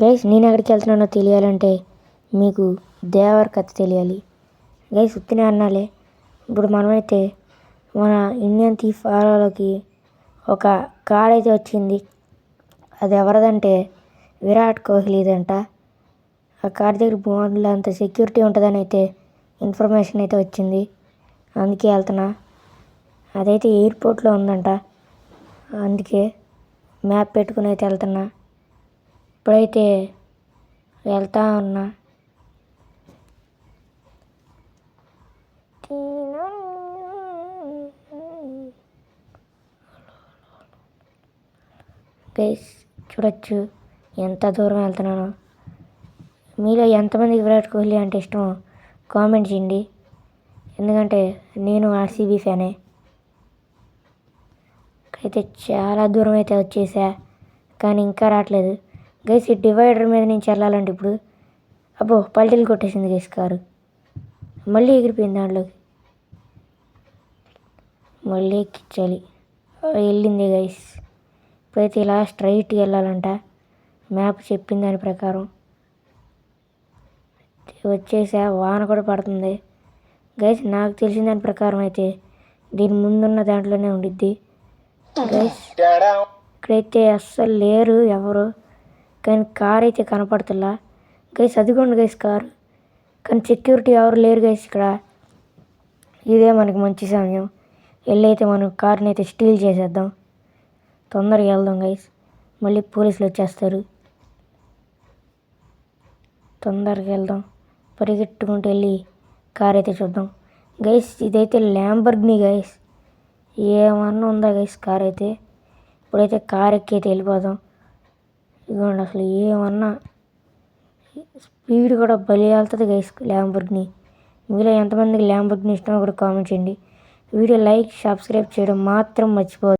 Guys నేను ఎక్కడికి వెళ్తున్నానో తెలియాలంటే మీకు దేవర కథ తెలియాలి. గైస్ ఉత్తినే అన్నాలే. ఇప్పుడు మనమైతే మన ఇండియన్ థీఫ్ ఫాలోలోకి ఒక కార్ అయితే వచ్చింది. అది ఎవరిదంటే విరాట్ కోహ్లీదంట. ఆ కార్ దగ్గర బాగుంది, అంత సెక్యూరిటీ ఉంటుందని అయితే ఇన్ఫర్మేషన్ అయితే వచ్చింది. అందుకే వెళ్తున్నా. అదైతే ఎయిర్పోర్ట్లో ఉందంట. అందుకే మ్యాప్ పెట్టుకుని అయితే వెళ్తున్నా. ఇప్పుడైతే వెళ్తా ఉన్నా. గైస్ చూడొచ్చు ఎంత దూరం వెళ్తున్నానో. మీలో ఎంతమందికి విరాట్ కోహ్లీ అంటే ఇష్టమో కామెంట్ చేయండి. ఎందుకంటే నేను ఆర్సీబీ ఫ్యానే. అయితే చాలా దూరం అయితే వచ్చేసా, కానీ ఇంకా రావట్లేదు. గైస్ ఈ డివైడర్ మీద నుంచి వెళ్ళాలంటే ఇప్పుడు అబ్బో పల్టీలు కొట్టేసింది గైస్ కారు. మళ్ళీ ఎగిరిపోయింది దాంట్లోకి. మళ్ళీ ఎక్కించాలి. వెళ్ళింది గైస్. ఇప్పుడైతే ఇలా స్ట్రైట్గా వెళ్ళాలంట మ్యాప్ చెప్పిన దాని ప్రకారం. వచ్చేసా, వాన కూడా పడుతుంది గైస్. నాకు తెలిసిన దాని ప్రకారం అయితే దీని ముందున్న దాంట్లోనే ఉండిద్ది గైస్. ఇక్కడైతే అస్సలు లేరు ఎవరు, కానీ కార్ అయితే కనపడుతుందా గైస్. అదిగోండి గైస్ కారు, కానీ సెక్యూరిటీ ఎవరు లేరు గైస్ ఇక్కడ. ఇదే మనకి మంచి సమయం. వెళ్ళైతే మనం కార్ని అయితే స్టీల్ చేసేద్దాం. తొందరగా వెళ్దాం గైస్, మళ్ళీ పోలీసులు వచ్చేస్తారు. తొందరగా వెళ్దాం, పరిగెట్టుకుంటూ వెళ్ళి కార్ అయితే చూద్దాం గైస్. ఇదైతే ల్యాంబర్గినీ గైస్. ఏమన్నా ఉందా గైస్ కార్ అయితే. ఇప్పుడైతే కార్ ఎక్కి అయితే వెళ్ళిపోదాం. ఇదిగోండి అసలు ఏమన్నా స్పీడ్ కూడా భలే వెళ్తుంది గైస్ ల్యాంబర్గినీ. మీలో ఎంతమందికి ల్యాంబర్గినీ ఇష్టమో కూడా కామెంట్ చేయండి. వీడియో లైక్ సబ్స్క్రైబ్ చేయడం మాత్రం మర్చిపోవద్దు.